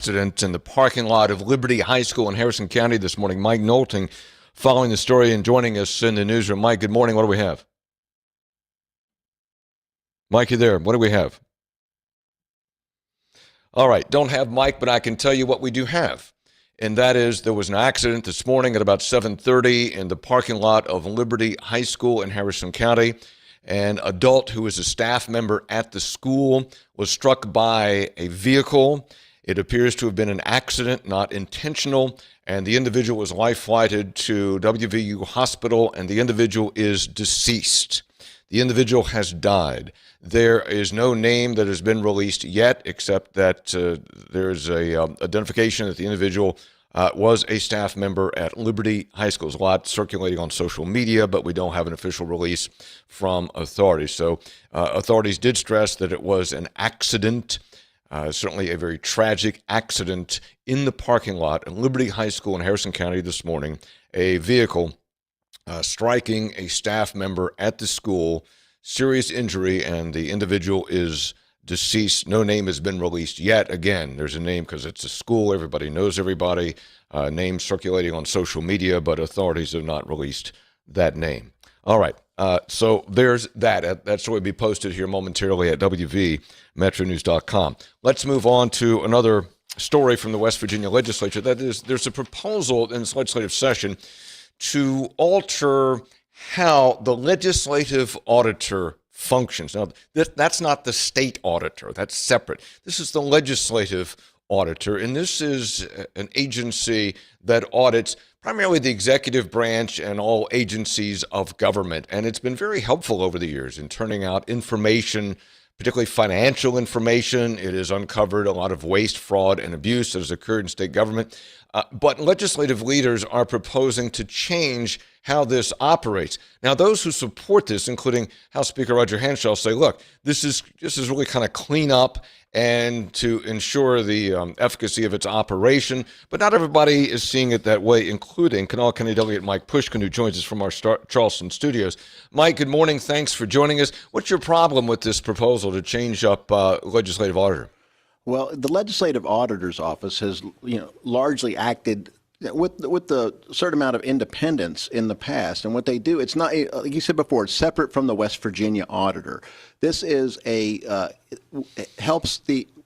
Accident in the parking lot of Liberty High School in Harrison County this morning. Mike Knowlton following the story and joining us in the newsroom. Mike, good morning. What do we have? Mike, you there? What do we have? All right, don't have Mike, but I can tell you what we do have. And that is there was an accident this morning at about 7:30 in the parking lot of Liberty High School in Harrison County. An adult who was a staff member at the school was struck by a vehicle. It appears to have been an accident, not intentional, and the individual was life-flighted to WVU Hospital, and the individual is deceased. The individual has died. There is no name that has been released yet, except that there's a identification that the individual was a staff member at Liberty High School. There's a lot circulating on social media, but we don't have an official release from authorities. So authorities did stress that it was an accident. Certainly a very tragic accident in the parking lot at Liberty High School in Harrison County this morning. A vehicle striking a staff member at the school, serious injury, and the individual is deceased. No name has been released yet. Again, there's a name because it's a school. Everybody knows everybody. Names circulating on social media, but authorities have not released that name. All right. So there's that. That story will be posted here momentarily at WVMetroNews.com. Let's move on to another story from the West Virginia legislature. That is, there's a proposal in this legislative session to alter how the legislative auditor functions. Now, that's not the state auditor. That's separate. This is the legislative auditor, and this is an agency that audits primarily the executive branch and all agencies of government. And it's been very helpful over the years in turning out information, particularly financial information. It has uncovered a lot of waste, fraud, and abuse that has occurred in state government. But legislative leaders are proposing to change how this operates. Now, those who support this, including House Speaker Roger Hanshaw, say, look, this is really kind of clean up and to ensure the efficacy of its operation. But not everybody is seeing it that way, including Kanawha County Delegate Mike Pushkin, who joins us from our Charleston studios. Mike, good morning. Thanks for joining us. What's your problem with this proposal to change up legislative auditor? Well, the legislative auditor's office has, largely acted with the certain amount of independence in the past. And what they do, it's not, like you said before, it's separate from the West Virginia auditor. This is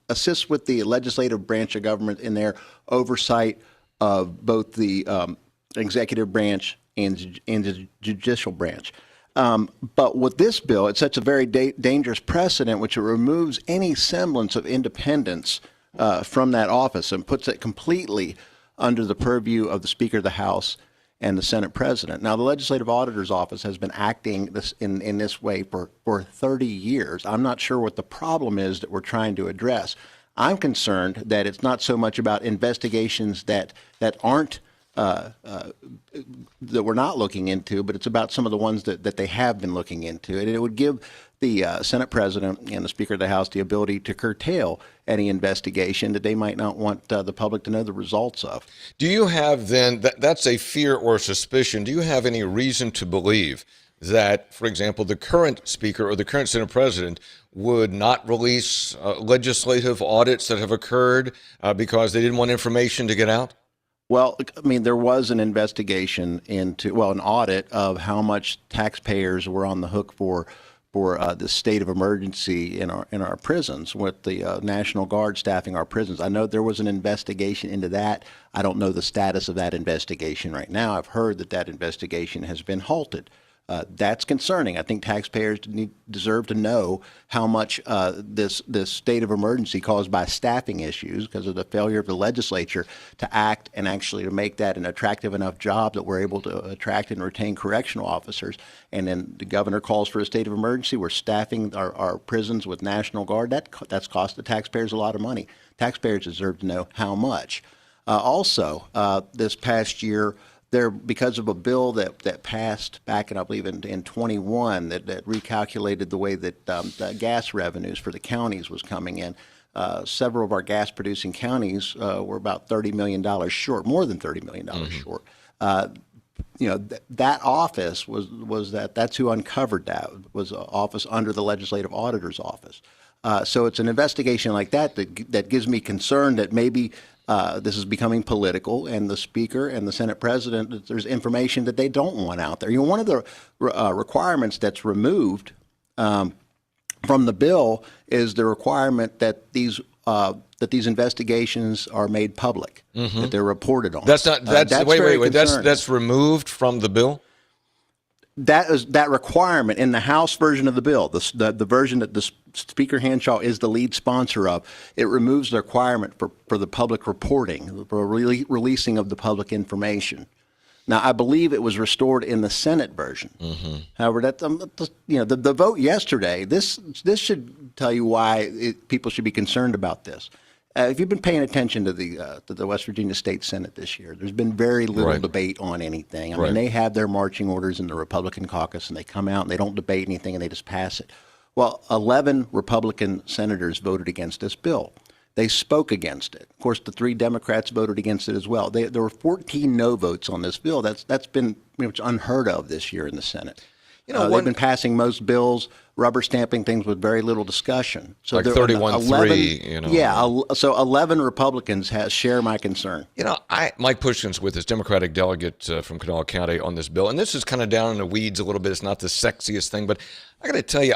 assists with the legislative branch of government in their oversight of both the executive branch and the judicial branch. But with this bill, it sets a very dangerous precedent, which it removes any semblance of independence from that office and puts it completely under the purview of the Speaker of the House and the Senate President. Now, the Legislative Auditor's Office has been acting in this way for 30 years. I'm not sure what the problem is that we're trying to address. I'm concerned that it's not so much about investigations that aren't that we're not looking into, but it's about some of the ones that they have been looking into. And it would give the Senate President and the Speaker of the House the ability to curtail any investigation that they might not want the public to know the results of. Do you have then, that's a fear or suspicion, do you have any reason to believe that, for example, the current Speaker or the current Senate President would not release legislative audits that have occurred because they didn't want information to get out? Well, I mean, there was an investigation into, an audit of how much taxpayers were on the hook for the state of emergency in our prisons, with the National Guard staffing our prisons. I know there was an investigation into that. I don't know the status of that investigation right now. I've heard that investigation has been halted. That's concerning. I think taxpayers deserve to know how much this state of emergency caused by staffing issues because of the failure of the legislature to act and actually to make that an attractive enough job that we're able to attract and retain correctional officers. And then the governor calls for a state of emergency. We're staffing our prisons with National Guard. That's cost the taxpayers a lot of money. Taxpayers deserve to know how much. Also, this past year, because of a bill that passed back in, I believe, in 21 that recalculated the way that the gas revenues for the counties was coming in. Several of our gas-producing counties were about $30 million short, more than $30 million short. That office that's who uncovered that, was an office under the Legislative Auditor's Office. So it's an investigation like that gives me concern that maybe this is becoming political, and the Speaker and the Senate President, there's information that they don't want out there. One of the requirements that's removed from the bill is the requirement that these investigations are made public, that they're reported on. That's not. Wait. That's removed from the bill. That requirement in the House version of the bill, the version that the Speaker Hanshaw is the lead sponsor of, it removes the requirement for the public reporting, for releasing of the public information. Now, I believe it was restored in the Senate version. However, the vote yesterday, this should tell you why people should be concerned about this. If you've been paying attention to the West Virginia State Senate this year, there's been very little debate on anything. I mean, they have their marching orders in the Republican caucus, and they come out and they don't debate anything, and they just pass it. Well, 11 Republican senators voted against this bill. They spoke against it. Of course, the 3 Democrats voted against it as well. There were 14 no votes on this bill. That's been pretty much unheard of this year in the Senate. They've been passing most bills, rubber stamping things with very little discussion. So like 31-3, Yeah, so 11 Republicans share my concern. Mike Pushkin's with us, Democratic delegate from Kanawha County on this bill. And this is kind of down in the weeds a little bit. It's not the sexiest thing, but I got to tell you,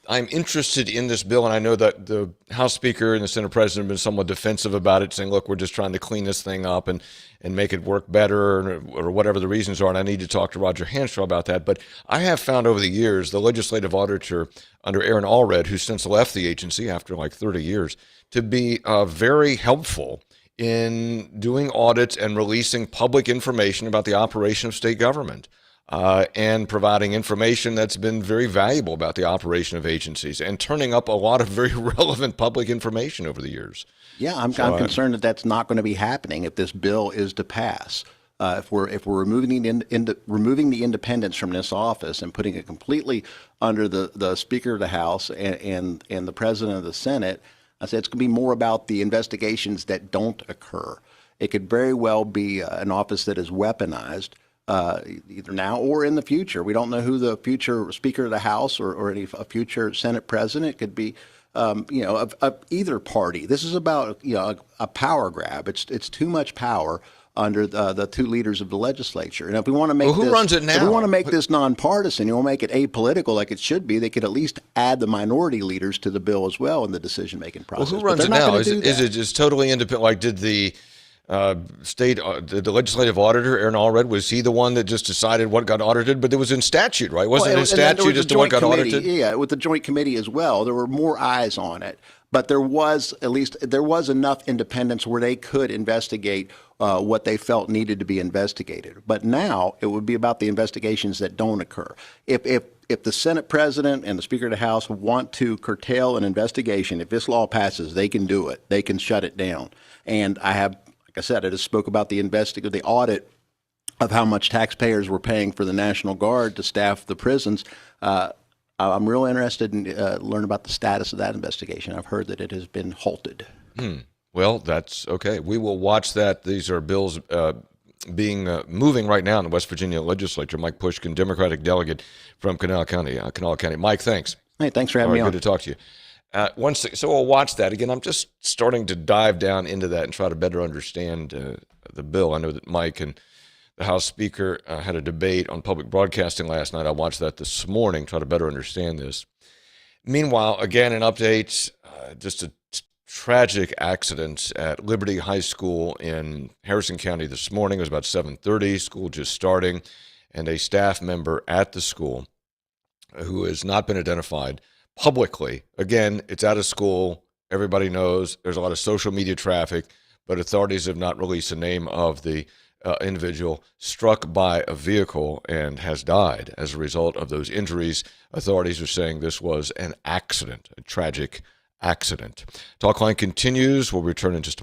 I'm interested in this bill, and I know that the House Speaker and the Senate President have been somewhat defensive about it, saying, look, we're just trying to clean this thing up and make it work better, or whatever the reasons are, and I need to talk to Roger Hanshaw about that. But I have found over the years the legislative auditor under Aaron Allred, who since left the agency after like 30 years, to be very helpful in doing audits and releasing public information about the operation of state government. And providing information that's been very valuable about the operation of agencies and turning up a lot of very relevant public information over the years. Yeah, I'm concerned that that's not going to be happening if this bill is to pass. If we're removing the independence from this office and putting it completely under the Speaker of the House and the President of the Senate, I said it's going to be more about the investigations that don't occur. It could very well be an office that is weaponized. Either now or in the future. We don't know who the future Speaker of the House or a future Senate President. It could be, of either party. This is about, a power grab. It's too much power under the 2 leaders of the legislature. And if we want to make who runs it now? If we want to make this nonpartisan, you want to make it apolitical like it should be, they could at least add the minority leaders to the bill as well in the decision-making process. Well, who runs it now? Is it just totally independent? Like, did the the legislative auditor, Aaron Allred, was he the one that just decided what got audited? But it was in statute, right? Wasn't it in statute as to what got audited? Yeah, with the joint committee as well. There were more eyes on it. But there was enough independence where they could investigate what they felt needed to be investigated. But now it would be about the investigations that don't occur. If the Senate President and the Speaker of the House want to curtail an investigation, if this law passes, they can do it. They can shut it down. And like I said, I just spoke about the audit of how much taxpayers were paying for the National Guard to staff the prisons. I'm real interested in learn about the status of that investigation. I've heard that it has been halted. Well, that's okay. We will watch that. These are bills moving right now in the West Virginia legislature. Mike Pushkin, Democratic delegate from Kanawha County. Mike, thanks. Hey, thanks for having me on. Good to talk to you. So we'll watch that. Again, I'm just starting to dive down into that and try to better understand the bill. I know that Mike and the House Speaker had a debate on public broadcasting last night. I watched that this morning, try to better understand this. Meanwhile, again, an update, just a tragic accident at Liberty High School in Harrison County this morning. It was about 7:30, school just starting, and a staff member at the school who has not been identified publicly. Again, it's out of school. Everybody knows there's a lot of social media traffic, but authorities have not released the name of the individual struck by a vehicle and has died as a result of those injuries. Authorities are saying this was an accident, a tragic accident. Talkline continues. We'll return in just a moment.